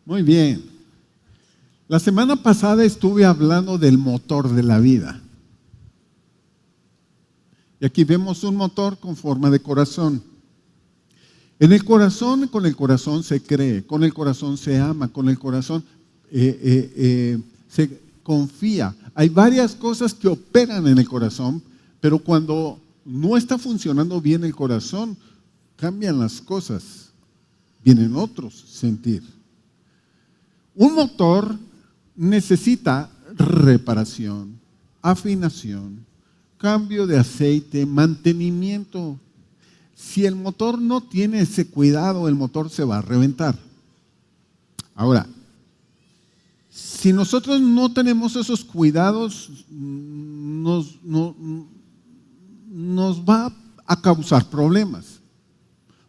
Muy bien. La semana pasada estuve hablando del motor de la vida. Y aquí vemos un motor con forma de corazón. En el corazón, con el corazón se cree, con el corazón se ama, con el corazón se confía. Hay varias cosas que operan en el corazón, pero cuando no está funcionando bien el corazón, cambian las cosas, vienen otros sentir. Un motor necesita reparación, afinación, cambio de aceite, mantenimiento. Si el motor no tiene ese cuidado, el motor se va a reventar. Ahora, si nosotros no tenemos esos cuidados, nos va a causar problemas.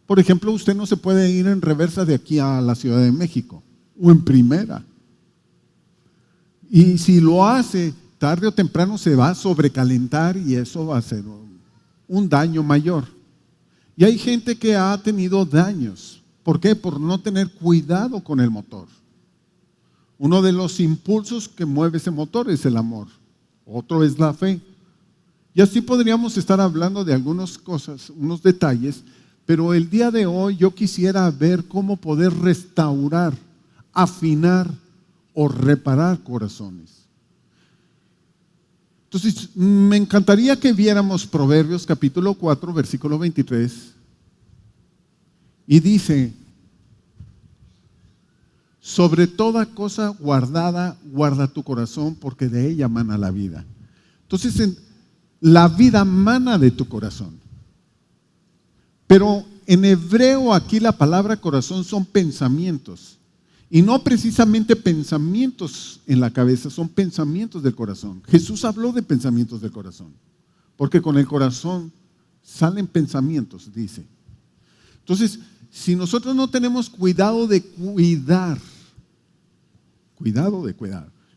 Por ejemplo, usted no se puede ir en reversa de aquí a la Ciudad de México o en primera. Y si lo hace, tarde o temprano se va a sobrecalentar y eso va a ser un daño mayor. Y hay gente que ha tenido daños. ¿Por qué? Por no tener cuidado con el motor. Uno de los impulsos que mueve ese motor es el amor. Otro es la fe. Y así podríamos estar hablando de algunas cosas, unos detalles, pero el día de hoy yo quisiera ver cómo poder restaurar, afinar o reparar corazones. Entonces, me encantaría que viéramos Proverbios capítulo 4, versículo 23. Y dice: sobre toda cosa guardada, guarda tu corazón, porque de ella mana la vida. Entonces, la vida mana de tu corazón. Pero en hebreo aquí la palabra corazón son pensamientos. Y no precisamente pensamientos en la cabeza, son pensamientos del corazón. Jesús habló de pensamientos del corazón, porque con el corazón salen pensamientos, dice. Entonces, si nosotros no tenemos cuidado de cuidar,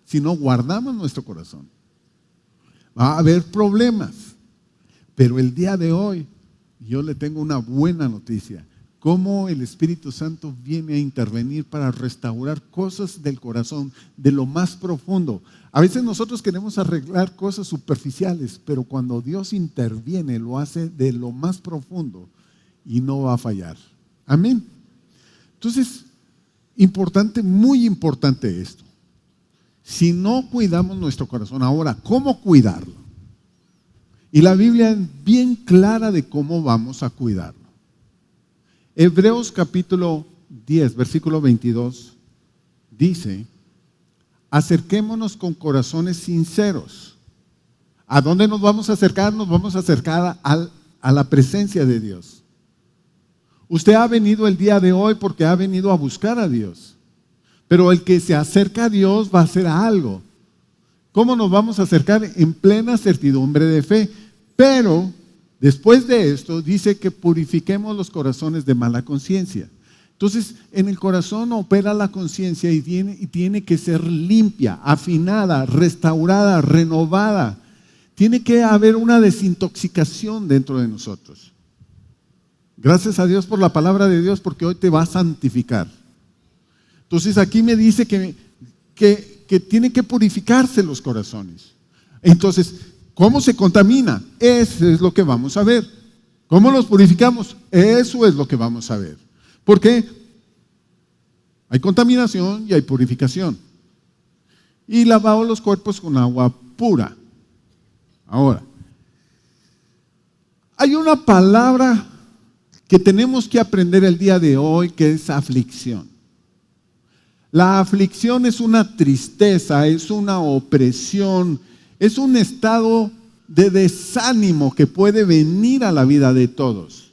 si no guardamos nuestro corazón, va a haber problemas. Pero el día de hoy, yo le tengo una buena noticia. Cómo el Espíritu Santo viene a intervenir para restaurar cosas del corazón, de lo más profundo. A veces nosotros queremos arreglar cosas superficiales, pero cuando Dios interviene, lo hace de lo más profundo y no va a fallar. Amén. Entonces, importante, muy importante esto. Si no cuidamos nuestro corazón, ahora, ¿cómo cuidarlo? Y la Biblia es bien clara de cómo vamos a cuidarlo. Hebreos capítulo 10, versículo 22, dice: acerquémonos con corazones sinceros. ¿A dónde nos vamos a acercar? Nos vamos a acercar a la presencia de Dios. Usted ha venido el día de hoy porque ha venido a buscar a Dios. Pero el que se acerca a Dios va a hacer algo. ¿Cómo nos vamos a acercar? En plena certidumbre de fe. Pero después de esto dice que purifiquemos los corazones de mala conciencia. Entonces, en el corazón opera la conciencia y tiene que ser limpia, afinada, restaurada, renovada. Tiene que haber una desintoxicación dentro de nosotros. Gracias a Dios por la palabra de Dios, porque hoy te va a santificar. Entonces aquí me dice que tiene que purificarse los corazones. Entonces, ¿cómo se contamina? Eso es lo que vamos a ver. ¿Cómo los purificamos? Eso es lo que vamos a ver. ¿Por qué? Hay contaminación y hay purificación. Y lavado los cuerpos con agua pura. Ahora, hay una palabra que tenemos que aprender el día de hoy, que es aflicción. La aflicción es una tristeza, es una opresión, es un estado de desánimo que puede venir a la vida de todos.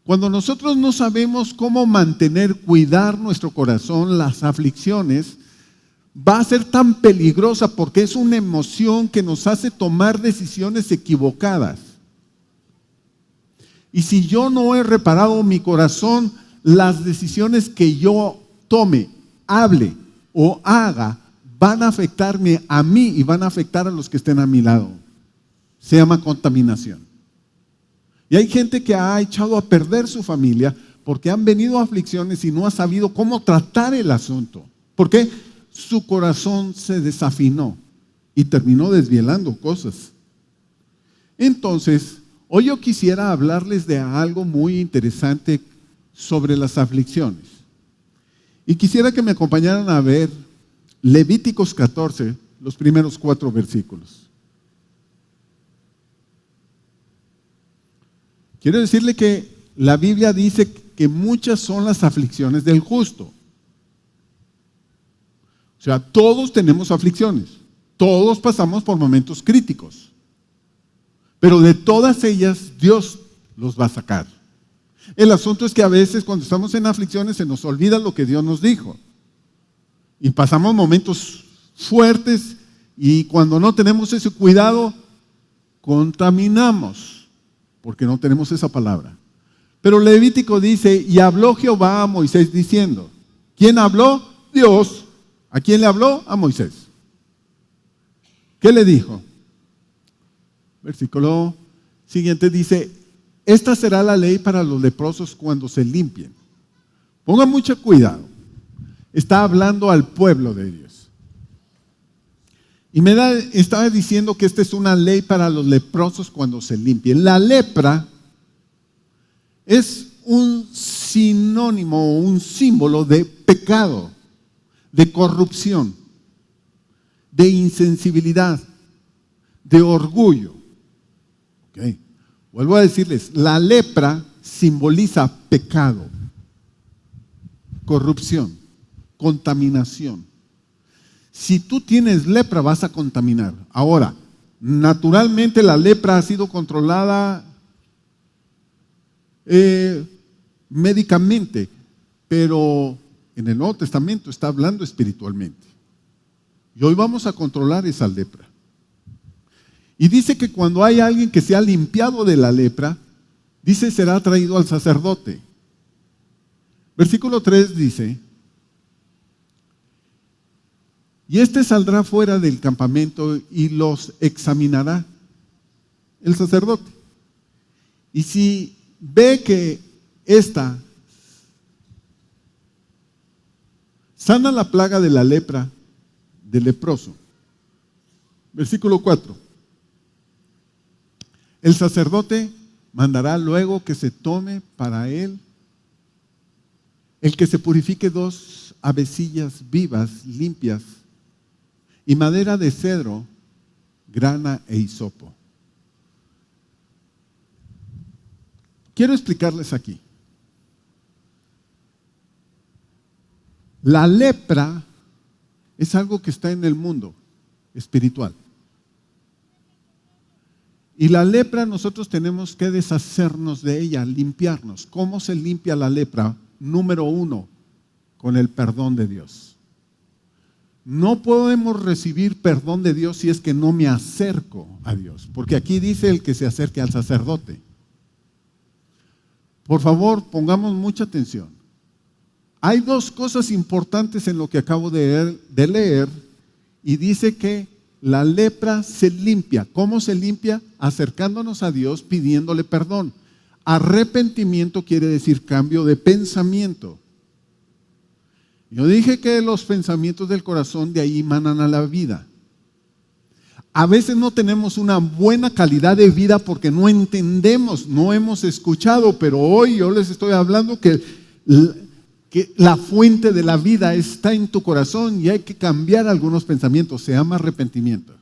Cuando nosotros no sabemos cómo mantener, cuidar nuestro corazón, las aflicciones va a ser tan peligrosa porque es una emoción que nos hace tomar decisiones equivocadas. Y si yo no he reparado mi corazón, las decisiones que yo tome, hable o haga van a afectarme a mí y van a afectar a los que estén a mi lado. Se llama contaminación. Y hay gente que ha echado a perder su familia porque han venido aflicciones y no ha sabido cómo tratar el asunto. ¿Por qué? Su corazón se desafinó y terminó desvielando cosas. Entonces, hoy yo quisiera hablarles de algo muy interesante sobre las aflicciones. Y quisiera que me acompañaran a ver Levíticos 14, los primeros 4 versículos. Quiero decirle que la Biblia dice que muchas son las aflicciones del justo. O sea, todos tenemos aflicciones. Todos pasamos por momentos críticos. Pero de todas ellas, Dios los va a sacar. El asunto es que a veces cuando estamos en aflicciones se nos olvida lo que Dios nos dijo. Y pasamos momentos fuertes y cuando no tenemos ese cuidado, contaminamos, porque no tenemos esa palabra. Pero Levítico dice, y habló Jehová a Moisés diciendo, ¿quién habló? Dios. ¿A quién le habló? A Moisés. ¿Qué le dijo? Versículo siguiente dice, esta será la ley para los leprosos cuando se limpien. Pongan mucho cuidado. Está hablando al pueblo de Dios. Y estaba diciendo que esta es una ley para los leprosos cuando se limpien. La lepra es un sinónimo, un símbolo de pecado, de corrupción, de insensibilidad, de orgullo. Okay. Vuelvo a decirles, la lepra simboliza pecado, corrupción, contaminación. Si tú tienes lepra, vas a contaminar. Ahora, naturalmente la lepra ha sido controlada médicamente, pero en el Nuevo Testamento está hablando espiritualmente. Y hoy vamos a controlar esa lepra. Y dice que cuando hay alguien que se ha limpiado de la lepra, dice será traído al sacerdote. Versículo 3 dice, y este saldrá fuera del campamento y los examinará el sacerdote. Y si ve que esta sana la plaga de la lepra del leproso. Versículo 4. El sacerdote mandará luego que se tome para él el que se purifique 2 avecillas vivas, limpias, y madera de cedro, grana e hisopo. Quiero explicarles aquí. La lepra es algo que está en el mundo espiritual. Y la lepra nosotros tenemos que deshacernos de ella, limpiarnos. ¿Cómo se limpia la lepra? Número 1, con el perdón de Dios. No podemos recibir perdón de Dios si es que no me acerco a Dios. Porque aquí dice el que se acerque al sacerdote. Por favor, pongamos mucha atención. Hay 2 cosas importantes en lo que acabo de leer. Y dice que la lepra se limpia. ¿Cómo se limpia? Acercándonos a Dios, pidiéndole perdón. Arrepentimiento quiere decir cambio de pensamiento. Yo dije que los pensamientos del corazón de ahí manan a la vida. A veces no tenemos una buena calidad de vida porque no entendemos, no hemos escuchado, pero hoy yo les estoy hablando que la fuente de la vida está en tu corazón y hay que cambiar algunos pensamientos, se llama arrepentimiento.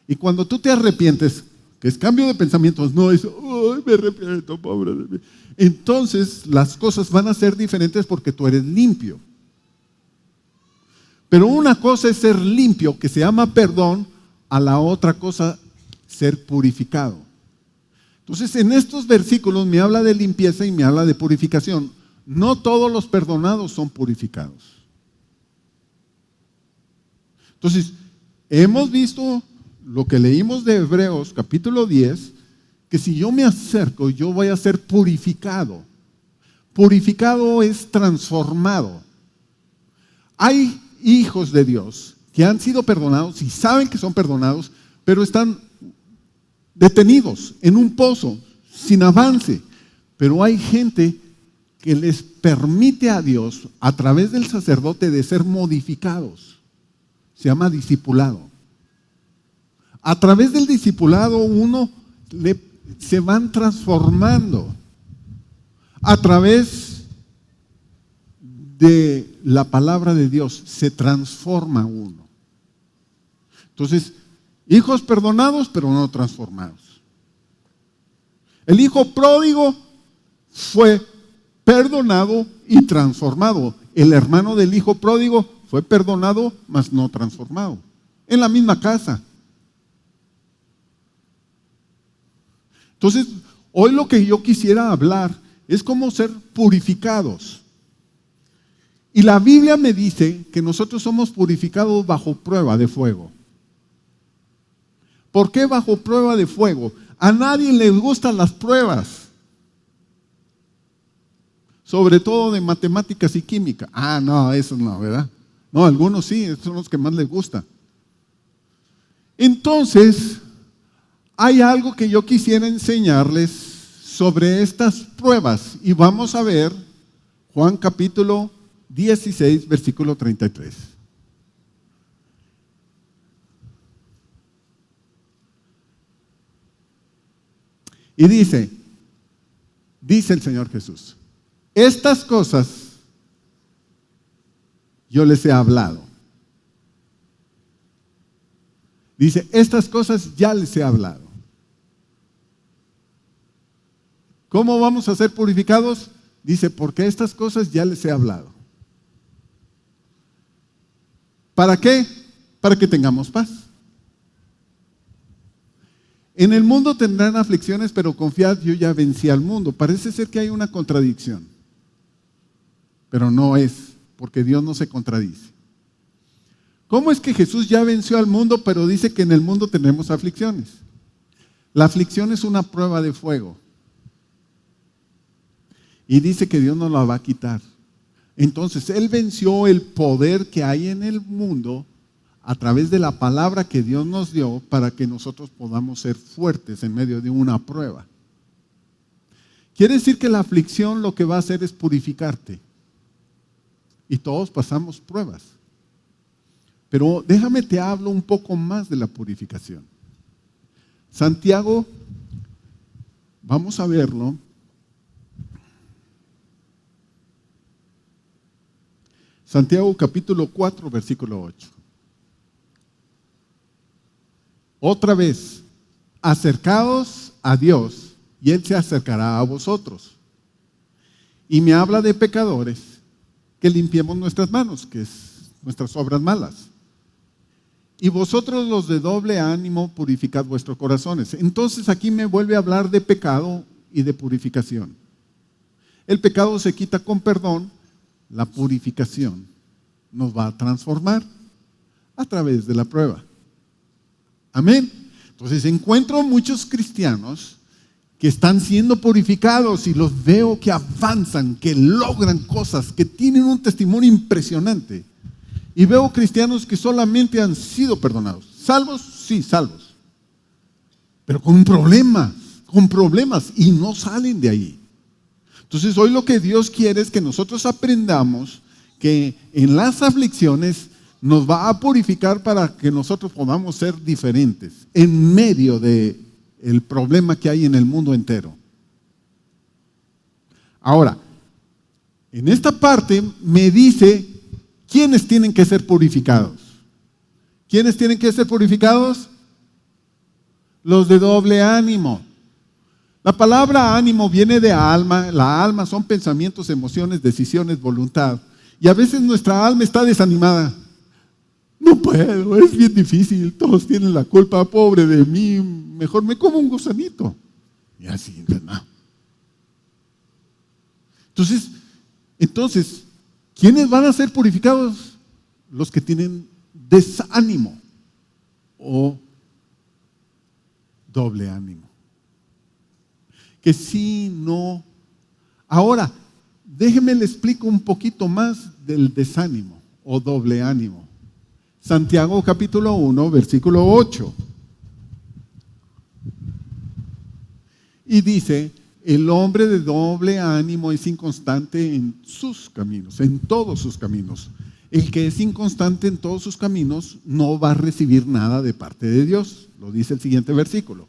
Y cuando tú te arrepientes, que es cambio de pensamientos, no es, ¡ay, me arrepiento, pobre de mí! Entonces las cosas van a ser diferentes porque tú eres limpio. Pero una cosa es ser limpio, que se llama perdón, a la otra cosa, ser purificado. Entonces, en estos versículos me habla de limpieza y me habla de purificación. No todos los perdonados son purificados. Entonces, hemos visto lo que leímos de Hebreos, capítulo 10, que si yo me acerco, yo voy a ser purificado. Purificado es transformado. Hay hijos de Dios que han sido perdonados y saben que son perdonados, pero están detenidos en un pozo, sin avance. Pero hay gente que les permite a Dios, a través del sacerdote, de ser modificados. Se llama discipulado. A través del discipulado se van transformando. A través de la palabra de Dios se transforma uno. Entonces, hijos perdonados, pero no transformados. El hijo pródigo fue perdonado y transformado. El hermano del hijo pródigo fue perdonado, mas no transformado. En la misma casa. Entonces, hoy lo que yo quisiera hablar es cómo ser purificados. Y la Biblia me dice que nosotros somos purificados bajo prueba de fuego. ¿Por qué bajo prueba de fuego? A nadie le gustan las pruebas. Sobre todo de matemáticas y química. No, eso no, ¿verdad? No, algunos sí, esos son los que más les gusta. Entonces, hay algo que yo quisiera enseñarles sobre estas pruebas. Y vamos a ver Juan capítulo 16, versículo 33. Y dice el Señor Jesús, estas cosas yo les he hablado. Dice, estas cosas ya les he hablado. ¿Cómo vamos a ser purificados? Dice, porque estas cosas ya les he hablado. ¿Para qué? Para que tengamos paz. En el mundo tendrán aflicciones, pero confiad, yo ya vencí al mundo. Parece ser que hay una contradicción, pero no es, porque Dios no se contradice. ¿Cómo es que Jesús ya venció al mundo, pero dice que en el mundo tenemos aflicciones? La aflicción es una prueba de fuego. Y dice que Dios nos la va a quitar. Entonces, Él venció el poder que hay en el mundo a través de la palabra que Dios nos dio para que nosotros podamos ser fuertes en medio de una prueba. Quiere decir que la aflicción lo que va a hacer es purificarte. Y todos pasamos pruebas. Pero déjame te hablo un poco más de la purificación. Santiago, vamos a verlo. Santiago capítulo 4, versículo 8. Otra vez, acercaos a Dios y Él se acercará a vosotros. Y me habla de pecadores que limpiemos nuestras manos, que es nuestras obras malas. Y vosotros los de doble ánimo purificad vuestros corazones. Entonces aquí me vuelve a hablar de pecado y de purificación. El pecado se quita con perdón, la purificación nos va a transformar a través de la prueba. Amén. Entonces encuentro muchos cristianos que están siendo purificados y los veo que avanzan, que logran cosas, que tienen un testimonio impresionante. Y veo cristianos que solamente han sido perdonados. ¿Salvos? Sí, salvos. Pero con problemas y no salen de ahí. Entonces hoy lo que Dios quiere es que nosotros aprendamos que en las aflicciones nos va a purificar para que nosotros podamos ser diferentes en medio del problema que hay en el mundo entero. Ahora, en esta parte me dice quiénes tienen que ser purificados. ¿Quiénes tienen que ser purificados? Los de doble ánimo. La palabra ánimo viene de alma. La alma son pensamientos, emociones, decisiones, voluntad. Y a veces nuestra alma está desanimada. No puedo, es bien difícil, todos tienen la culpa, pobre de mí, mejor me como un gusanito. Y así, ¿no? Entonces, ¿quiénes van a ser purificados? Los que tienen desánimo o doble ánimo. Que sí, no. Ahora, déjeme le explico un poquito más del desánimo o doble ánimo. Santiago capítulo 1, versículo 8. Y dice, El hombre de doble ánimo es inconstante en sus caminos, en todos sus caminos. El que es inconstante en todos sus caminos no va a recibir nada de parte de Dios, lo dice el siguiente versículo.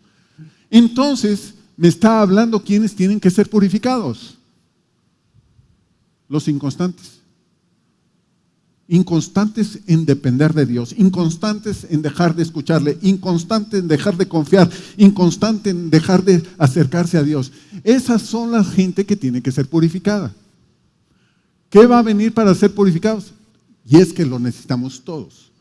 Entonces, me está hablando quiénes tienen que ser purificados. Los inconstantes. Inconstantes en depender de Dios, inconstantes en dejar de escucharle, inconstantes en dejar de confiar, inconstantes en dejar de acercarse a Dios. Esas son la gente que tiene que ser purificada. ¿Qué va a venir para ser purificados? Y es que lo necesitamos todos.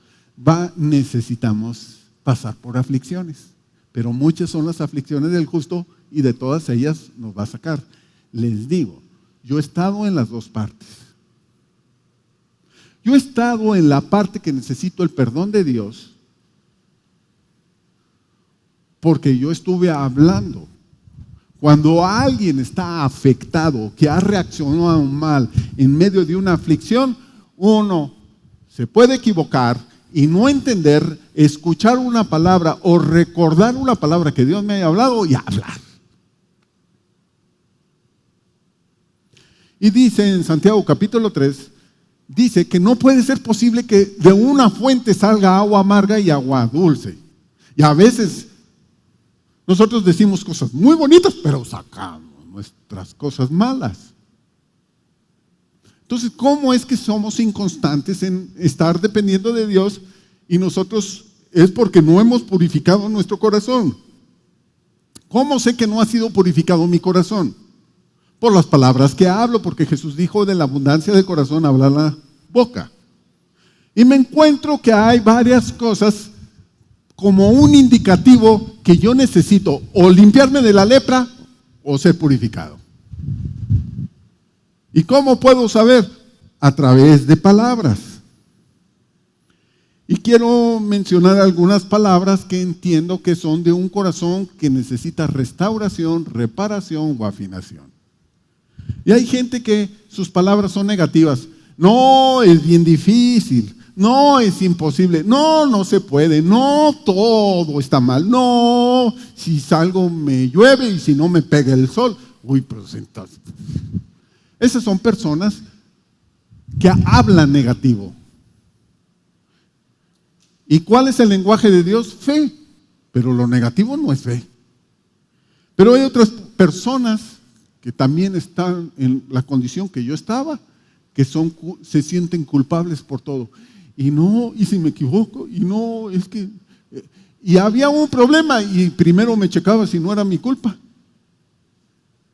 Necesitamos pasar por aflicciones, pero muchas son las aflicciones del justo y de todas ellas nos va a sacar. Les digo, yo he estado en las dos partes. Yo he estado en la parte que necesito el perdón de Dios porque yo estuve hablando. Cuando alguien está afectado, que ha reaccionado mal en medio de una aflicción, uno se puede equivocar y no entender, escuchar una palabra o recordar una palabra que Dios me haya hablado y hablar. Y dice en Santiago capítulo 3, dice que no puede ser posible que de una fuente salga agua amarga y agua dulce. Y a veces nosotros decimos cosas muy bonitas, pero sacamos nuestras cosas malas. Entonces, ¿cómo es que somos inconstantes en estar dependiendo de Dios y nosotros es porque no hemos purificado nuestro corazón? ¿Cómo sé que no ha sido purificado mi corazón? Por las palabras que hablo, porque Jesús dijo, de la abundancia del corazón habla la boca. Y me encuentro que hay varias cosas como un indicativo que yo necesito o limpiarme de la lepra o ser purificado. ¿Y cómo puedo saber? A través de palabras. Y quiero mencionar algunas palabras que entiendo que son de un corazón que necesita restauración, reparación o afinación. Y hay gente que sus palabras son negativas. No, es bien difícil. No, es imposible. No, no se puede. No, todo está mal. No, si salgo me llueve y si no me pega el sol. Uy, pero entonces. Esas son personas que hablan negativo. ¿Y cuál es el lenguaje de Dios? Fe. Pero lo negativo no es fe. Pero hay otras personas que también están en la condición que yo estaba, que se sienten culpables por todo. Y no, y si me equivoco, y no, es que... Y había un problema y primero me checaba si no era mi culpa.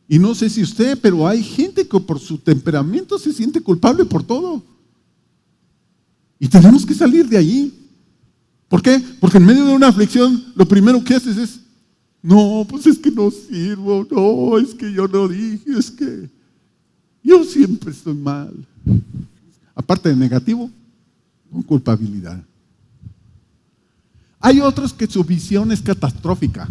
Y no sé si usted, pero hay gente que por su temperamento se siente culpable por todo. Y tenemos que salir de allí. ¿Por qué? Porque en medio de una aflicción, lo primero que haces es, no, pues es que no sirvo, no, es que yo no dije, es que yo siempre estoy mal. Aparte de negativo, con culpabilidad. Hay otros que su visión es catastrófica.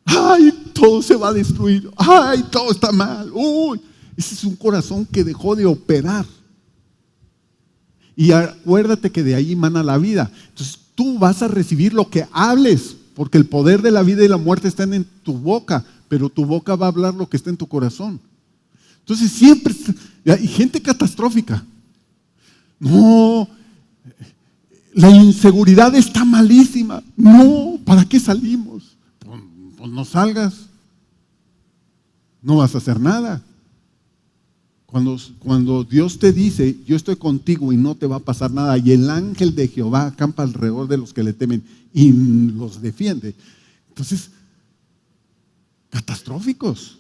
Ay, todo se va a destruir. Ay, todo está mal. Uy, ese es un corazón que dejó de operar. Y acuérdate que de ahí emana la vida. Entonces tú vas a recibir lo que hables, porque el poder de la vida y la muerte están en tu boca, pero tu boca va a hablar lo que está en tu corazón. Entonces siempre hay gente catastrófica. No, la inseguridad está malísima. No, ¿para qué salimos? Pues no salgas. No vas a hacer nada. Cuando Dios te dice, yo estoy contigo y no te va a pasar nada, y el ángel de Jehová acampa alrededor de los que le temen y los defiende. Entonces, catastróficos.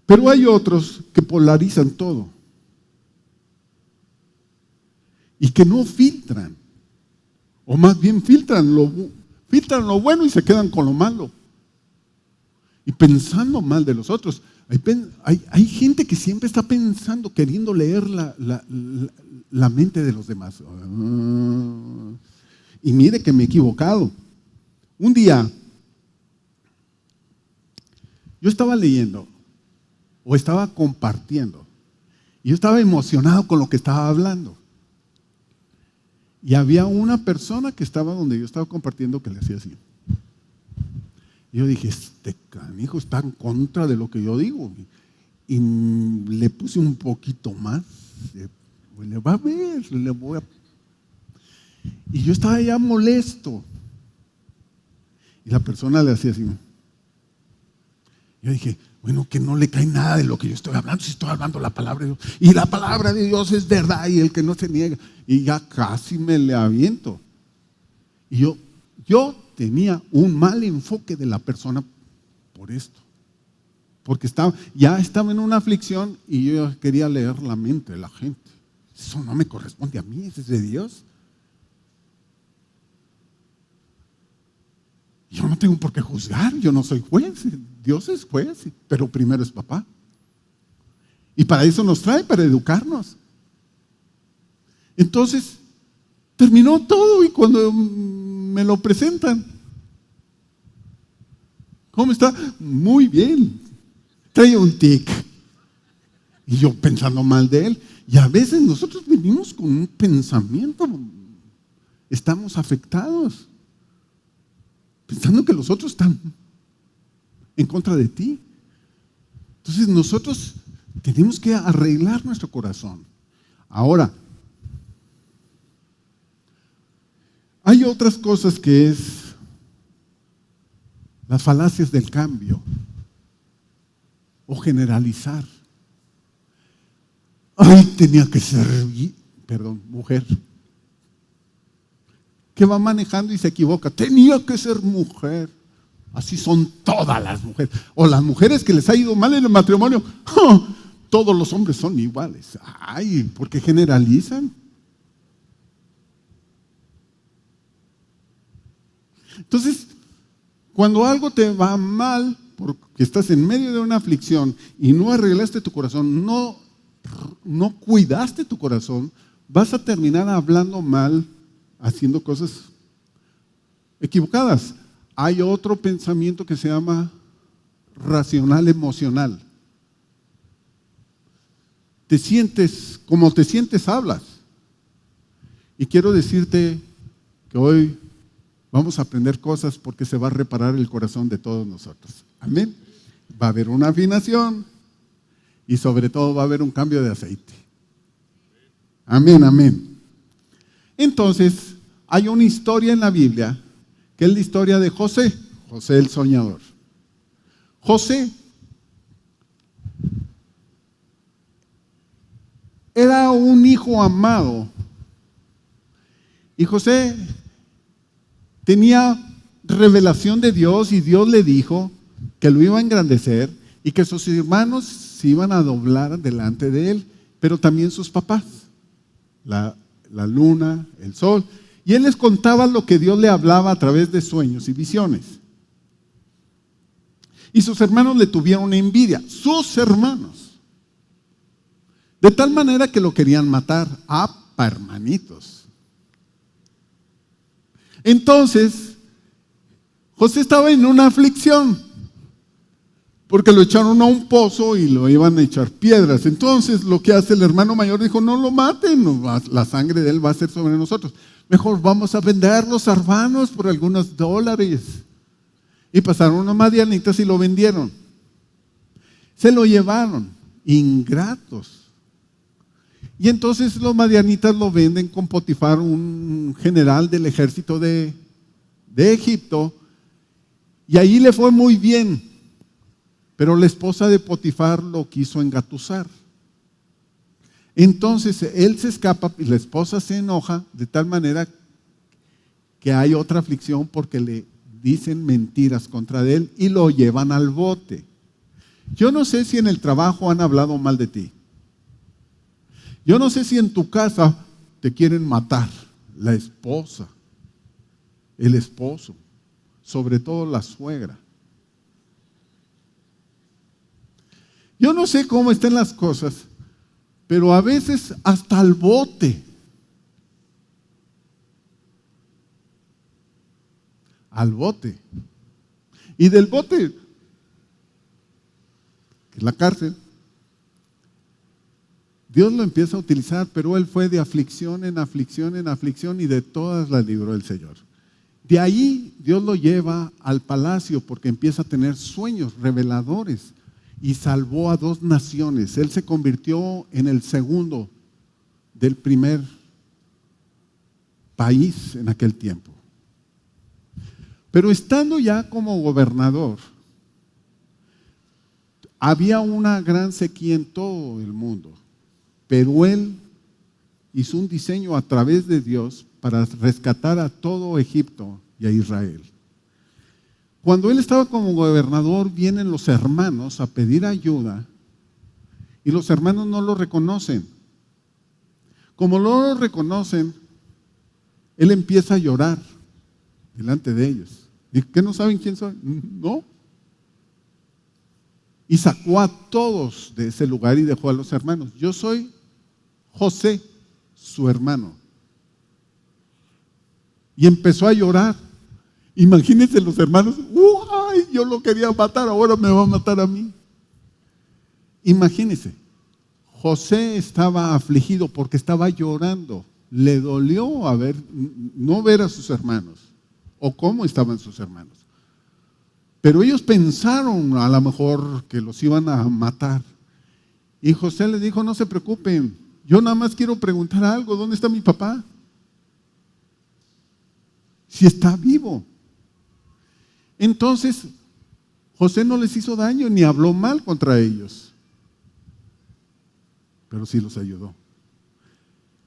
Pero hay otros que polarizan todo y que no filtran, o más bien filtran lo bueno y se quedan con lo malo y pensando mal de los otros. Hay gente que siempre está pensando, queriendo leer la mente de los demás. Y mire que me he equivocado. Un día, yo estaba leyendo o estaba compartiendo y yo estaba emocionado con lo que estaba hablando. Y había una persona que estaba donde yo estaba compartiendo que le hacía así. Y yo dije, este canijo está en contra de lo que yo digo. Y le puse un poquito más. Le va a ver, le voy a... Y yo estaba ya molesto. Y la persona le hacía así. Yo dije, bueno, que no le cae nada de lo que yo estoy hablando, si estoy hablando la palabra de Dios. Y la palabra de Dios es verdad, y el que no se niega. Y ya casi me le aviento. Y yo tenía un mal enfoque de la persona por esto. Porque ya estaba en una aflicción y yo quería leer la mente de la gente. Eso no me corresponde a mí, eso es de Dios. Yo no tengo por qué juzgar, yo no soy juez, Dios es juez, pero primero es papá. Y para eso nos trae, para educarnos. Entonces, terminó todo y cuando me lo presentan, ¿cómo está? Muy bien, trae un tic. Y yo pensando mal de él. Y a veces nosotros venimos con un pensamiento, estamos afectados, pensando que los otros están en contra de ti. Entonces nosotros tenemos que arreglar nuestro corazón. Ahora, hay otras cosas que es las falacias del cambio o generalizar. Ay, tenía que ser, mujer. Que va manejando y se equivoca. Tenía que ser mujer. Así son todas las mujeres. O las mujeres que les ha ido mal en el matrimonio. ¡Oh! Todos los hombres son iguales. Ay, ¿por qué generalizan? Entonces, cuando algo te va mal, porque estás en medio de una aflicción y no arreglaste tu corazón, no cuidaste tu corazón, vas a terminar hablando mal, haciendo cosas equivocadas. Hay otro pensamiento que se llama racional emocional. Te sientes, como te sientes, hablas. Y quiero decirte que hoy vamos a aprender cosas porque se va a reparar el corazón de todos nosotros. Amén. Va a haber una afinación y sobre todo va a haber un cambio de aceite. Amén, amén. Entonces, hay una historia en la Biblia que es la historia de José el soñador. José era un hijo amado y José tenía revelación de Dios y Dios le dijo que lo iba a engrandecer y que sus hermanos se iban a doblar delante de él, pero también sus papás, la luna, el sol. Y él les contaba lo que Dios le hablaba a través de sueños y visiones. Y sus hermanos le tuvieron envidia, sus hermanos. De tal manera que lo querían matar. ¡Apa, hermanitos! Entonces, José estaba en una aflicción, porque lo echaron a un pozo y lo iban a echar piedras. Entonces, lo que hace el hermano mayor dijo, no lo maten, la sangre de él va a ser sobre nosotros. Mejor vamos a vender los hermanos por algunos dólares. Y pasaron unos madianitas y lo vendieron. Se lo llevaron, ingratos. Y entonces los madianitas lo venden con Potifar, un general del ejército de Egipto. Y ahí le fue muy bien. Pero la esposa de Potifar lo quiso engatusar. Entonces él se escapa y la esposa se enoja de tal manera que hay otra aflicción porque le dicen mentiras contra él y lo llevan al bote. Yo no sé si en el trabajo han hablado mal de ti. Yo no sé si en tu casa te quieren matar, la esposa, el esposo, sobre todo la suegra. Yo no sé cómo están las cosas, pero a veces hasta al bote. Al bote. Y del bote, que es la cárcel, Dios lo empieza a utilizar, pero él fue de aflicción en aflicción en aflicción y de todas las libró el Señor. De ahí Dios lo lleva al palacio porque empieza a tener sueños reveladores y salvó a 2 naciones. Él se convirtió en el segundo del primer país en aquel tiempo. Pero estando ya como gobernador, había una gran sequía en todo el mundo, pero él hizo un diseño a través de Dios para rescatar a todo Egipto y a Israel. Cuando él estaba como gobernador, vienen los hermanos a pedir ayuda y los hermanos no lo reconocen. Como no lo reconocen, él empieza a llorar delante de ellos. ¿Y qué no saben quién soy? No. Y sacó a todos de ese lugar y dejó a los hermanos. Yo soy José, su hermano. Y empezó a llorar. Imagínense los hermanos, ¡ay! Yo lo quería matar, ahora me va a matar a mí. Imagínense, José estaba afligido porque estaba llorando. Le dolió no ver a sus hermanos o cómo estaban sus hermanos. Pero ellos pensaron a lo mejor que los iban a matar. Y José les dijo, no se preocupen, yo nada más quiero preguntar algo, ¿dónde está mi papá? Si está vivo. Entonces, José no les hizo daño ni habló mal contra ellos, pero sí los ayudó.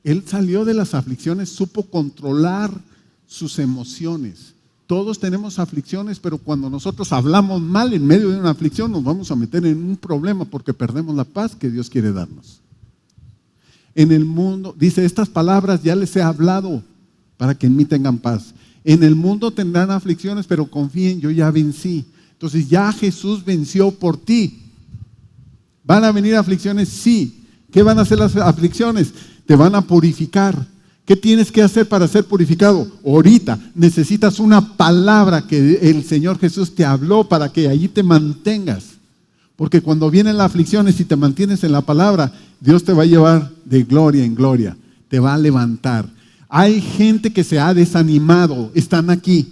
Él salió de las aflicciones, supo controlar sus emociones. Todos tenemos aflicciones, pero cuando nosotros hablamos mal en medio de una aflicción, nos vamos a meter en un problema porque perdemos la paz que Dios quiere darnos. En el mundo, dice, estas palabras ya les he hablado para que en mí tengan paz. En el mundo tendrán aflicciones, pero confíen, yo ya vencí. Entonces ya Jesús venció por ti. ¿Van a venir aflicciones? Sí. ¿Qué van a hacer las aflicciones? Te van a purificar. ¿Qué tienes que hacer para ser purificado? Ahorita necesitas una palabra que el Señor Jesús te habló para que allí te mantengas. Porque cuando vienen las aflicciones y te mantienes en la palabra, Dios te va a llevar de gloria en gloria. Te va a levantar. Hay gente que se ha desanimado, están aquí.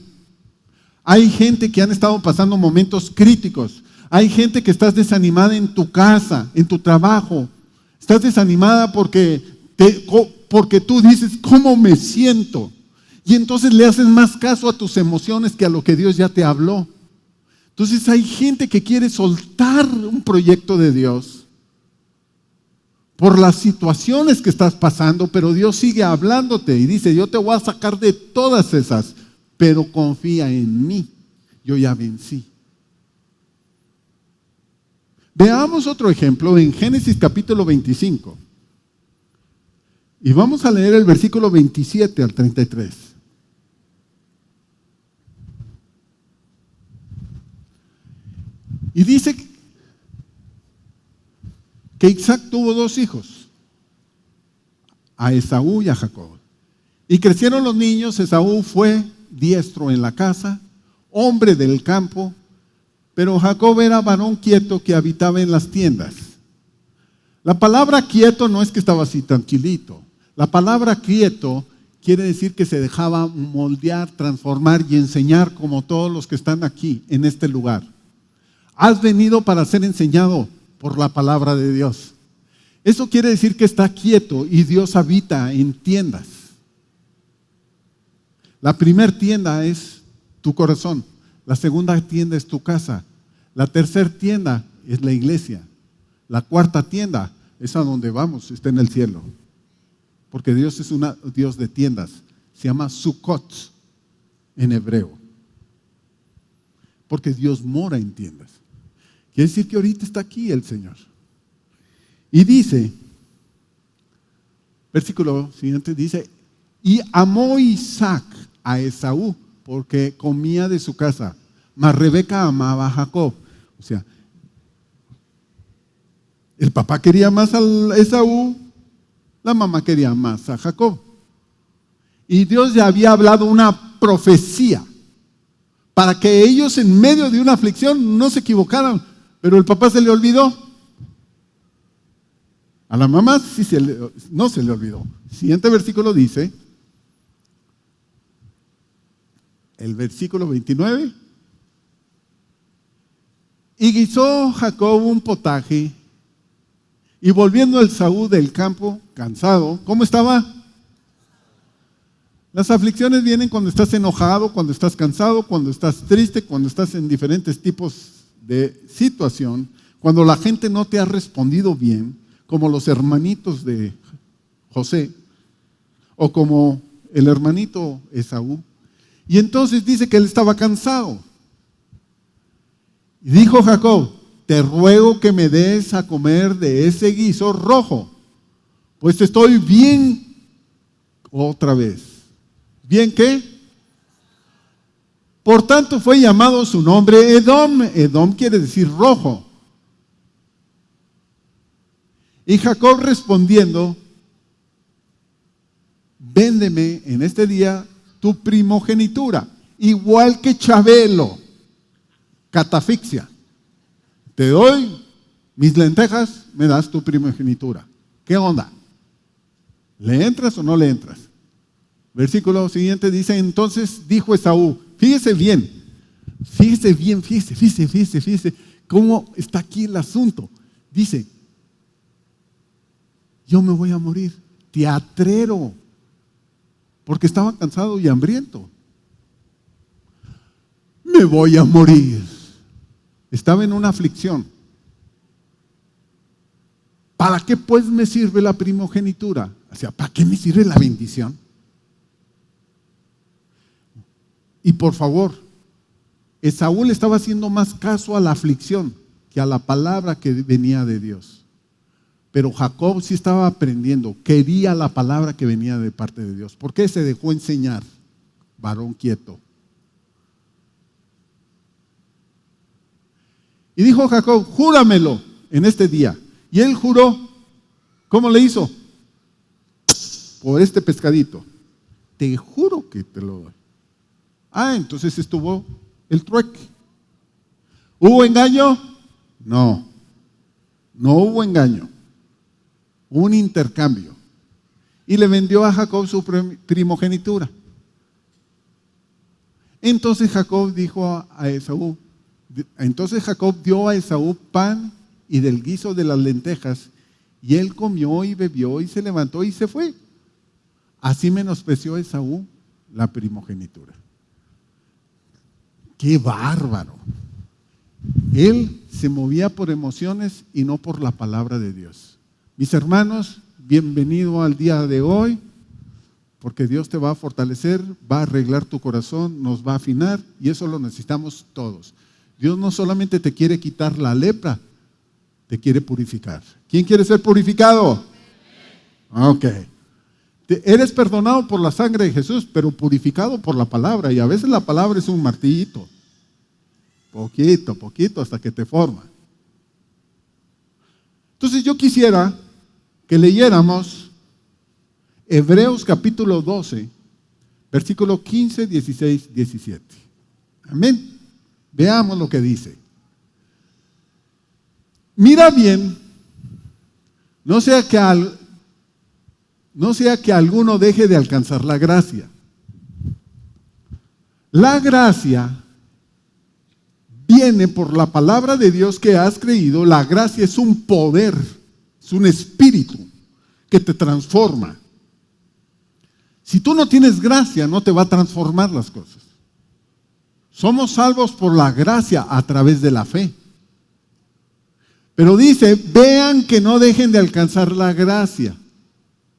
Hay gente que han estado pasando momentos críticos. Hay gente que estás desanimada en tu casa, en tu trabajo. Estás desanimada porque tú dices, ¿cómo me siento? Y entonces le haces más caso a tus emociones que a lo que Dios ya te habló. Entonces hay gente que quiere soltar un proyecto de Dios por las situaciones que estás pasando, pero Dios sigue hablándote y dice, yo te voy a sacar de todas esas, pero confía en mí, yo ya vencí. Veamos otro ejemplo en Génesis capítulo 25. Y vamos a leer el versículo 27 al 33. Y dice que Isaac tuvo 2 hijos, a Esaú y a Jacob. Y crecieron los niños, Esaú fue diestro en la casa, hombre del campo, pero Jacob era varón quieto que habitaba en las tiendas. La palabra quieto no es que estaba así tranquilito. La palabra quieto quiere decir que se dejaba moldear, transformar y enseñar como todos los que están aquí en este lugar. Has venido para ser enseñado por la palabra de Dios. Eso quiere decir que está quieto y Dios habita en tiendas. La primera tienda es tu corazón. La segunda tienda es tu casa. La tercera tienda es la iglesia. La cuarta tienda es a donde vamos, está en el cielo. Porque Dios es un Dios de tiendas. Se llama Sukkot en hebreo. Porque Dios mora en tiendas. Quiere decir que ahorita está aquí el Señor. Y dice, versículo siguiente dice, y amó Isaac a Esaú porque comía de su casa, mas Rebeca amaba a Jacob. O sea, el papá quería más a Esaú, la mamá quería más a Jacob. Y Dios ya había hablado una profecía para que ellos en medio de una aflicción no se equivocaran. Pero el papá se le olvidó. A la mamá sí no se le olvidó. Siguiente versículo dice, el versículo 29. Y guisó Jacob un potaje, y volviendo el Esaú del campo, cansado, ¿cómo estaba? Las aflicciones vienen cuando estás enojado, cuando estás cansado, cuando estás triste, cuando estás en diferentes tipos de situación, cuando la gente no te ha respondido bien, como los hermanitos de José, o como el hermanito Esaú. Y entonces dice que él estaba cansado. Y dijo Jacob: te ruego que me des a comer de ese guiso rojo, pues estoy bien. Otra vez. ¿Bien qué? Por tanto fue llamado su nombre Edom. Edom quiere decir rojo. Y Jacob respondiendo: véndeme en este día tu primogenitura, igual que Chabelo, catafixia. Te doy mis lentejas, me das tu primogenitura. ¿Qué onda? ¿Le entras o no le entras? Versículo siguiente dice: entonces dijo Esaú, fíjese bien cómo está aquí el asunto. Dice: yo me voy a morir, teatrero, porque estaba cansado y hambriento. Me voy a morir. Estaba en una aflicción. ¿Para qué pues me sirve la primogenitura? O sea, ¿para qué me sirve la bendición? Y por favor, Esaú le estaba haciendo más caso a la aflicción que a la palabra que venía de Dios. Pero Jacob sí estaba aprendiendo, quería la palabra que venía de parte de Dios. ¿Por qué se dejó enseñar? Varón quieto. Y dijo Jacob: júramelo en este día. Y él juró. ¿Cómo le hizo? Por este pescadito. Te juro que te lo doy. Entonces estuvo el trueque. ¿Hubo engaño? No. No hubo engaño. Un intercambio. Y le vendió a Jacob su primogenitura. Entonces Jacob dijo a Esaú, entonces Jacob dio a Esaú pan y del guiso de las lentejas, y él comió y bebió y se levantó y se fue. Así menospreció Esaú la primogenitura. ¡Qué bárbaro! Él se movía por emociones y no por la palabra de Dios. Mis hermanos, bienvenido al día de hoy, porque Dios te va a fortalecer, va a arreglar tu corazón, nos va a afinar, y eso lo necesitamos todos. Dios no solamente te quiere quitar la lepra, te quiere purificar. ¿Quién quiere ser purificado? Ok. Eres perdonado por la sangre de Jesús, pero purificado por la palabra, y a veces la palabra es un martillito. Poquito, hasta que te forma. Entonces yo quisiera que leyéramos Hebreos capítulo 12, versículo 15, 16, 17. Amén. Veamos lo que dice. Mira bien, no sea que alguno deje de alcanzar la gracia. La gracia viene por la palabra de Dios que has creído. La gracia es un poder, es un espíritu que te transforma. Si tú no tienes gracia, no te va a transformar las cosas. Somos salvos por la gracia a través de la fe. Pero dice, vean que no dejen de alcanzar la gracia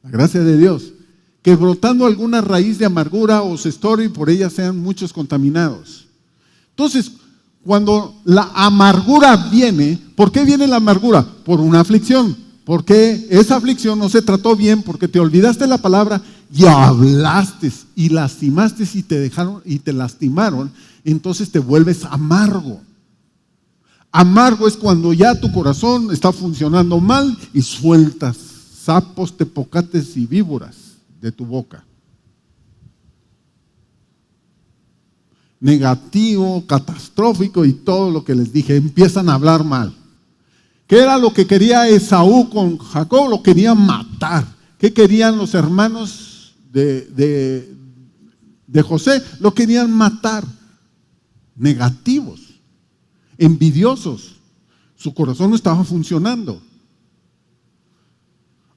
de Dios, que brotando alguna raíz de amargura os estorbe y por ella sean muchos contaminados. Entonces, cuando la amargura viene, ¿por qué viene la amargura? Por una aflicción. Porque esa aflicción no se trató bien, porque te olvidaste la palabra y hablaste y lastimaste y te dejaron y te lastimaron, entonces te vuelves amargo. Amargo es cuando ya tu corazón está funcionando mal y sueltas sapos, tepocates y víboras de tu boca. Negativo, catastrófico y todo lo que les dije, empiezan a hablar mal. ¿Qué era lo que quería Esaú con Jacob? Lo quería matar. ¿Qué querían los hermanos de de José, lo querían matar. Negativos, envidiosos. Su corazón no estaba funcionando.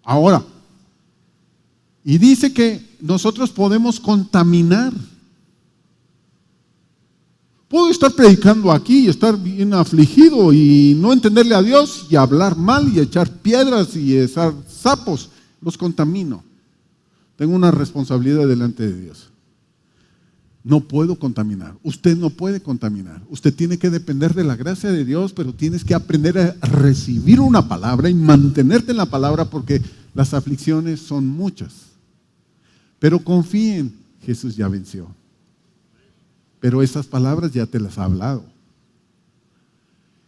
Ahora, y dice que nosotros podemos contaminar. Puedo estar predicando aquí y estar bien afligido y no entenderle a Dios y hablar mal y echar piedras y echar sapos. Los contamino. Tengo una responsabilidad delante de Dios. No puedo contaminar. Usted no puede contaminar. Usted tiene que depender de la gracia de Dios, pero tienes que aprender a recibir una palabra y mantenerte en la palabra porque las aflicciones son muchas. Pero confíen, Jesús ya venció. Pero esas palabras ya te las ha hablado.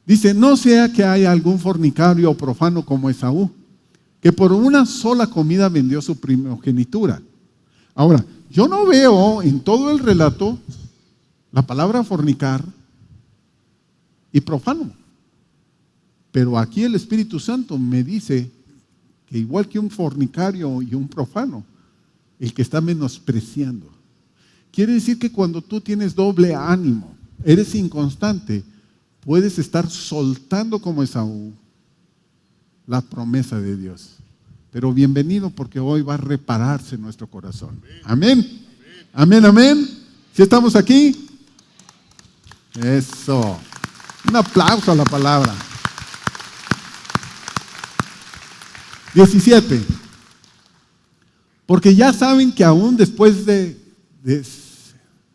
Dice, no sea que haya algún fornicario o profano como Esaú, que por una sola comida vendió su primogenitura. Ahora, yo no veo en todo el relato la palabra fornicar y profano. Pero aquí el Espíritu Santo me dice que igual que un fornicario y un profano, el que está menospreciando. Quiere decir que cuando tú tienes doble ánimo, eres inconstante, puedes estar soltando como Esaú la promesa de Dios. Pero bienvenido porque hoy va a repararse nuestro corazón. Amén. Amén, amén. ¿Sí estamos aquí? Eso. Un aplauso a la palabra. 17. Porque ya saben que aún después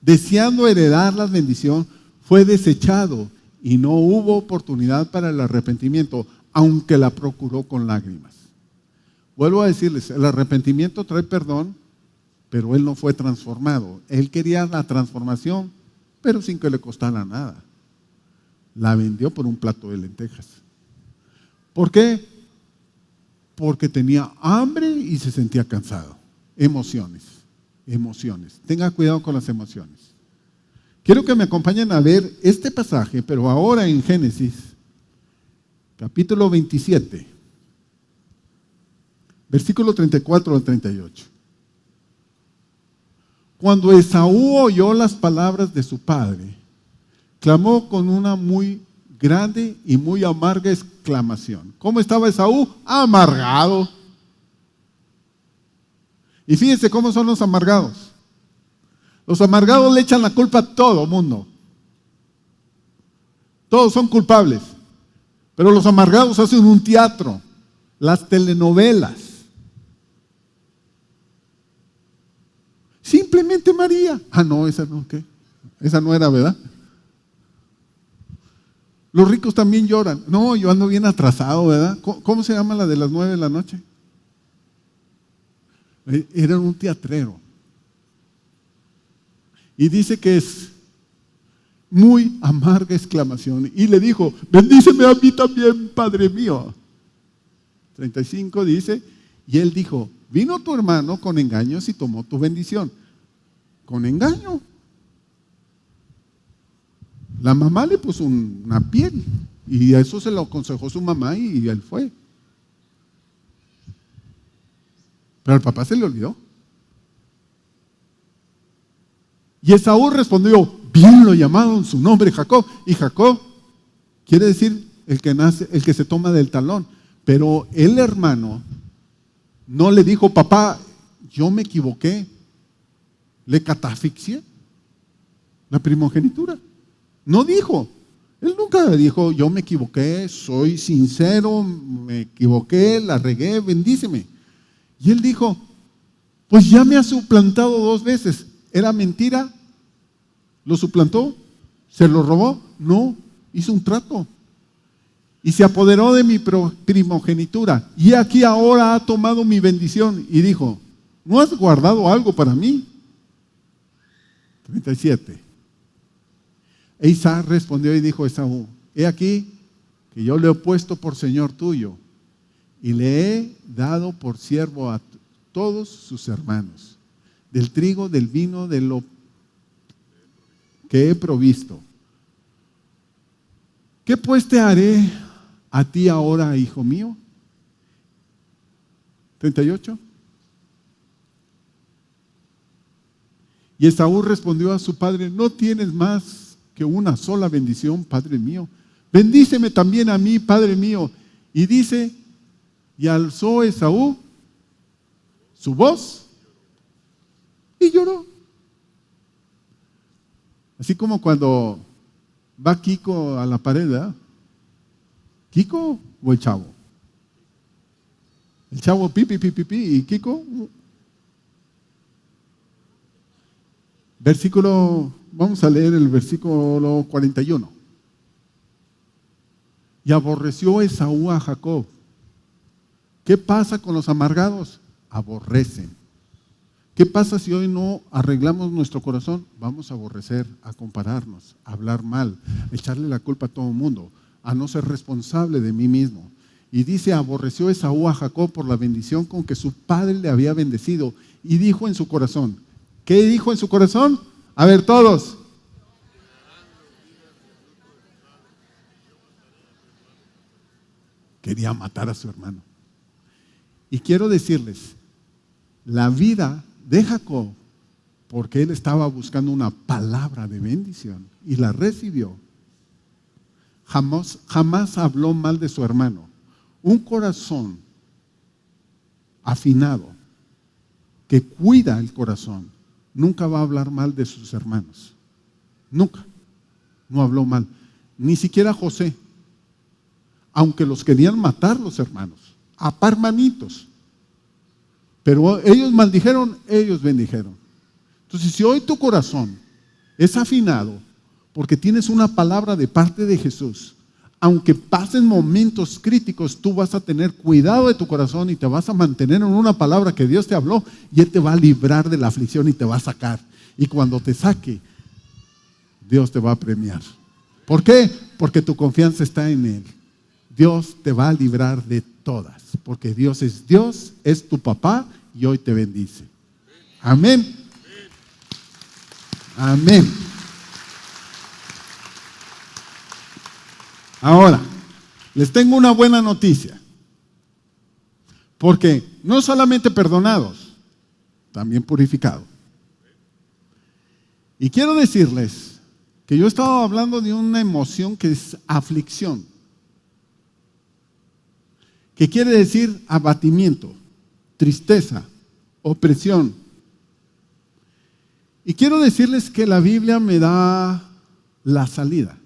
deseando heredar la bendición, fue desechado y no hubo oportunidad para el arrepentimiento, aunque la procuró con lágrimas. Vuelvo a decirles, el arrepentimiento trae perdón, pero él no fue transformado. Él quería la transformación, pero sin que le costara nada. La vendió por un plato de lentejas. ¿Por qué? Porque tenía hambre y se sentía cansado. Emociones. Tenga cuidado con las emociones. Quiero que me acompañen a ver este pasaje, pero ahora en Génesis, capítulo 27, versículo 34 al 38. Cuando Esaú oyó las palabras de su padre, clamó con una muy grande y muy amarga exclamación. ¿Cómo estaba Esaú? Amargado. Y fíjense cómo son los amargados. Los amargados le echan la culpa a todo mundo. Todos son culpables. Pero los amargados hacen un teatro, las telenovelas. Simplemente María. Ah, no, esa no, ¿qué? Esa no era, ¿verdad? Los ricos también lloran. No, yo ando bien atrasado, ¿verdad? ¿Cómo se llama la de las 9 de la noche? Era un teatrero. Y dice que es muy amarga exclamación. Y le dijo, bendíceme a mí también, Padre mío. 35 dice, y él dijo, vino tu hermano con engaños y tomó tu bendición. Con engaño. La mamá le puso una piel. Y a eso se lo aconsejó su mamá y él fue. Pero al papá se le olvidó. Y Esaú respondió, bien lo llamaron su nombre Jacob. Y Jacob quiere decir el que nace, el que se toma del talón. Pero el hermano no le dijo, papá, yo me equivoqué. Le catafixié la primogenitura. No dijo. Él nunca dijo, yo me equivoqué, soy sincero, me equivoqué, la regué, bendíceme. Y él dijo, pues ya me ha suplantado 2 veces. ¿Era mentira? ¿Lo suplantó? ¿Se lo robó? No, hizo un trato. Y se apoderó de mi primogenitura. Y aquí ahora ha tomado mi bendición. Y dijo, ¿no has guardado algo para mí? 37. E Isaac respondió y dijo a Esaú, he aquí que yo le he puesto por señor tuyo y le he dado por siervo a todos sus hermanos, del trigo, del vino, de lo que he provisto. ¿Qué pues te haré a ti ahora, hijo mío? 38. Y Esaú respondió a su padre: no tienes más que una sola bendición, padre mío. Bendíceme también a mí, padre mío. Y dice, y alzó Esaú su voz y lloró. Así como cuando va Kiko a la pared, ¿verdad? ¿Kiko o el chavo? El chavo pipi, pipi, pipi, y Kiko. Vamos a leer el versículo 41. Y aborreció Esaú a Jacob. ¿Qué pasa con los amargados? Aborrecen. ¿Qué pasa si hoy no arreglamos nuestro corazón? Vamos a aborrecer, a compararnos, a hablar mal, a echarle la culpa a todo el mundo, a no ser responsable de mí mismo. Y dice, aborreció Esaú a Jacob por la bendición con que su padre le había bendecido. Y dijo en su corazón, ¿qué dijo en su corazón? A ver, todos. Quería matar a su hermano. Y quiero decirles, la vida de Jacob, porque él estaba buscando una palabra de bendición y la recibió, jamás habló mal de su hermano. Un corazón afinado, que cuida el corazón, nunca va a hablar mal de sus hermanos. Nunca. No habló mal. Ni siquiera José. Aunque los querían matar los hermanos, a par manitos. Pero ellos maldijeron, ellos bendijeron. Entonces, si hoy tu corazón es afinado, porque tienes una palabra de parte de Jesús, aunque pasen momentos críticos, tú vas a tener cuidado de tu corazón y te vas a mantener en una palabra que Dios te habló y Él te va a librar de la aflicción y te va a sacar. Y cuando te saque, Dios te va a premiar. ¿Por qué? Porque tu confianza está en Él. Dios te va a librar de todas, porque Dios, es tu papá y hoy te bendice. Amén. Amén. Ahora, les tengo una buena noticia, porque no solamente perdonados, también purificados. Y quiero decirles que yo estaba hablando de una emoción que es aflicción, que quiere decir abatimiento, tristeza, opresión. Y quiero decirles que la Biblia me da la salida.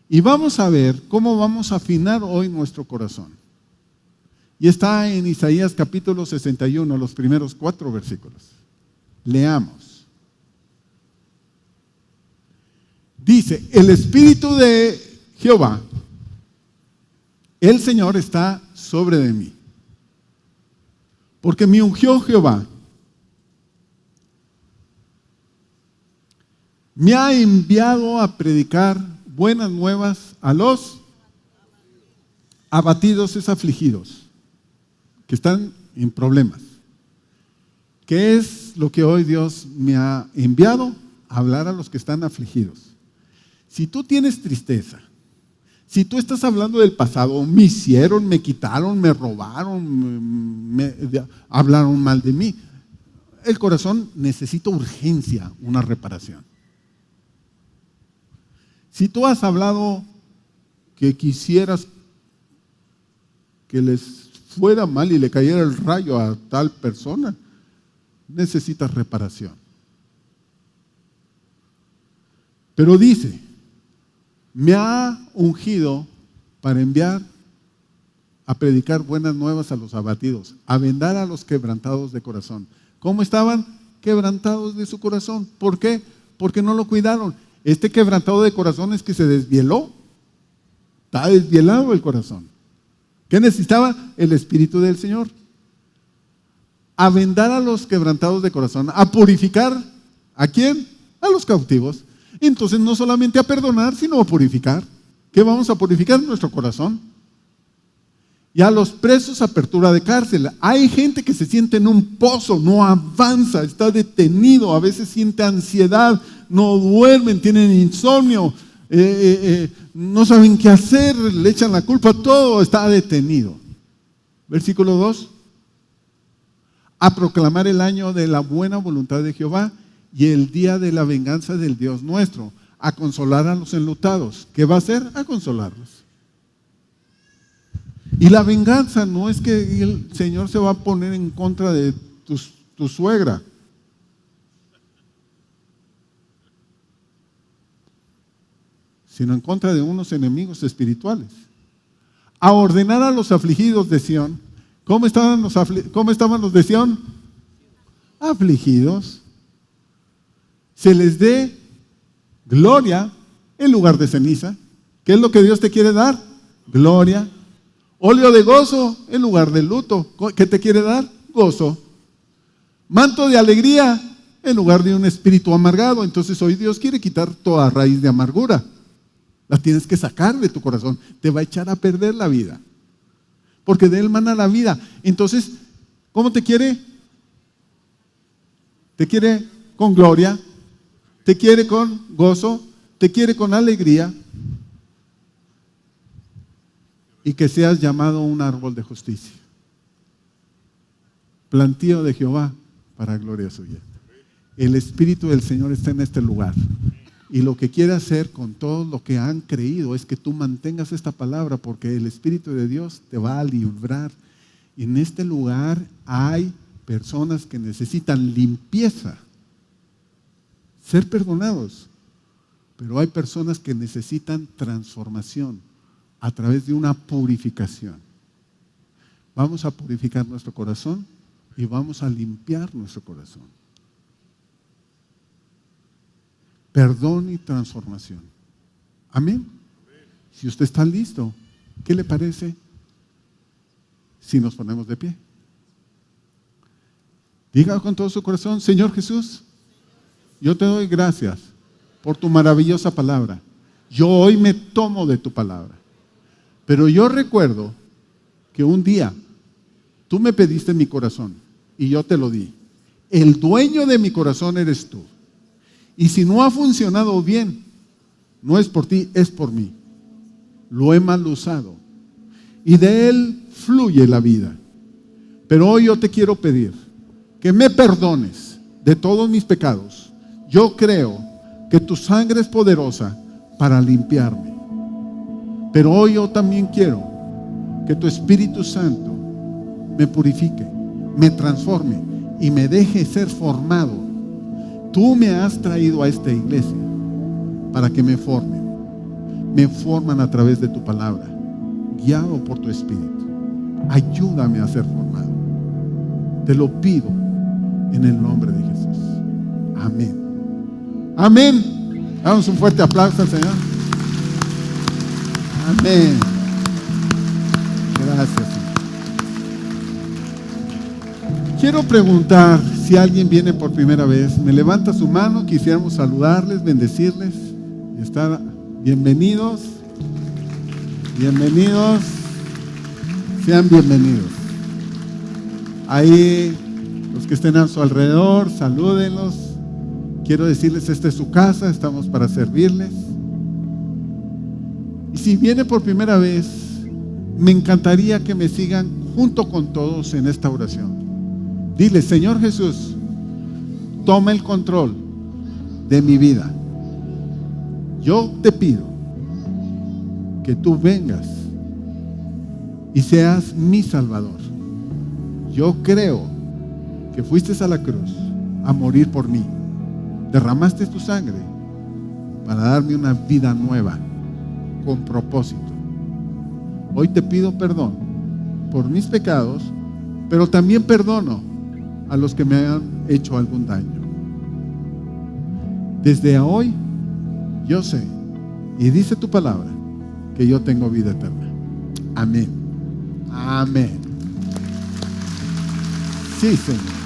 Y vamos a ver cómo vamos a afinar hoy nuestro corazón. Y está en Isaías capítulo 61, los primeros 4 versículos. Leamos. Dice, el Espíritu de Jehová, el Señor está sobre de mí, porque me ungió Jehová, me ha enviado a predicar buenas nuevas a los abatidos, es afligidos, que están en problemas. ¿Qué es lo que hoy Dios me ha enviado? A hablar a los que están afligidos. Si tú tienes tristeza, si tú estás hablando del pasado, me hicieron, me quitaron, me robaron, hablaron mal de mí, el corazón necesita urgencia, una reparación. Si tú has hablado que quisieras que les fuera mal y le cayera el rayo a tal persona, necesitas reparación. Pero dice, me ha ungido para enviar a predicar buenas nuevas a los abatidos, a vendar a los quebrantados de corazón. ¿Cómo estaban? Quebrantados de su corazón. ¿Por qué? Porque no lo cuidaron. Este quebrantado de corazón es que se desvieló. Está desvielado el corazón. ¿Qué necesitaba? El Espíritu del Señor. A vendar a los quebrantados de corazón, a purificar, ¿a quién? A los cautivos. Entonces no solamente a perdonar, sino a purificar. ¿Qué vamos a purificar? Nuestro corazón. Y a los presos, apertura de cárcel. Hay gente que se siente en un pozo, no avanza, está detenido, a veces siente ansiedad, no duermen, tienen insomnio, no saben qué hacer, le echan la culpa a todo, está detenido. Versículo 2. a proclamar el año de la buena voluntad de Jehová y el día de la venganza del Dios nuestro, a consolar a los enlutados. ¿Qué va a hacer? A consolarlos. Y la venganza no es que el Señor se va a poner en contra de tu suegra. Sino en contra de unos enemigos espirituales. A ordenar a los afligidos de Sión. ¿Cómo estaban los de Sión? Afligidos. Se les dé gloria en lugar de ceniza. ¿Qué es lo que Dios te quiere dar? Gloria. Óleo de gozo en lugar de luto. ¿Qué te quiere dar? Gozo. Manto de alegría en lugar de un espíritu amargado. Entonces hoy Dios quiere quitar toda raíz de amargura. La tienes que sacar de tu corazón. Te va a echar a perder la vida. Porque de Él mana la vida. Entonces, ¿cómo te quiere? Te quiere con gloria. Te quiere con gozo. Te quiere con alegría. Y que seas llamado un árbol de justicia. Plantío de Jehová para gloria suya. El Espíritu del Señor está en este lugar. Y lo que quiere hacer con todo lo que han creído es que tú mantengas esta palabra, porque el Espíritu de Dios te va a librar. Y en este lugar hay personas que necesitan limpieza, ser perdonados. Pero hay personas que necesitan transformación a través de una purificación. Vamos a purificar nuestro corazón y vamos a limpiar nuestro corazón. Perdón y transformación. Amén. Si usted está listo, ¿qué le parece si nos ponemos de pie? Diga con todo su corazón: Señor Jesús, yo te doy gracias por tu maravillosa palabra. Yo hoy me tomo de tu palabra. Pero yo recuerdo que un día tú me pediste mi corazón y yo te lo di. El dueño de mi corazón eres tú. Y si no ha funcionado bien, no es por ti, es por mí. Lo he mal usado. Y de él fluye la vida. Pero hoy yo te quiero pedir que me perdones de todos mis pecados. Yo creo que tu sangre es poderosa para limpiarme. Pero hoy yo también quiero que tu Espíritu Santo me purifique, me transforme y me deje ser formado. Tú me has traído a esta iglesia para que me formen. Me forman a través de tu palabra, guiado por tu Espíritu. Ayúdame a ser formado. Te lo pido en el nombre de Jesús. Amén. Amén. Damos un fuerte aplauso al Señor. Amén. Gracias, Señor. Quiero preguntar si alguien viene por primera vez. Me levanta su mano, quisiéramos saludarles, bendecirles. Bienvenidos. Bienvenidos. Sean bienvenidos. Ahí, los que estén a su alrededor, salúdenlos. Quiero decirles, esta es su casa, estamos para servirles. Y si viene por primera vez, me encantaría que me sigan junto con todos en esta oración. Dile: Señor Jesús, toma el control de mi vida. Yo te pido que tú vengas y seas mi Salvador. Yo creo que fuiste a la cruz a morir por mí. Derramaste tu sangre para darme una vida nueva, con propósito. Hoy te pido perdón por mis pecados, pero también perdono a los que me han hecho algún daño. Desde hoy yo sé, y dice tu palabra, que yo tengo vida eterna. Amén. Amén. Sí, Señor.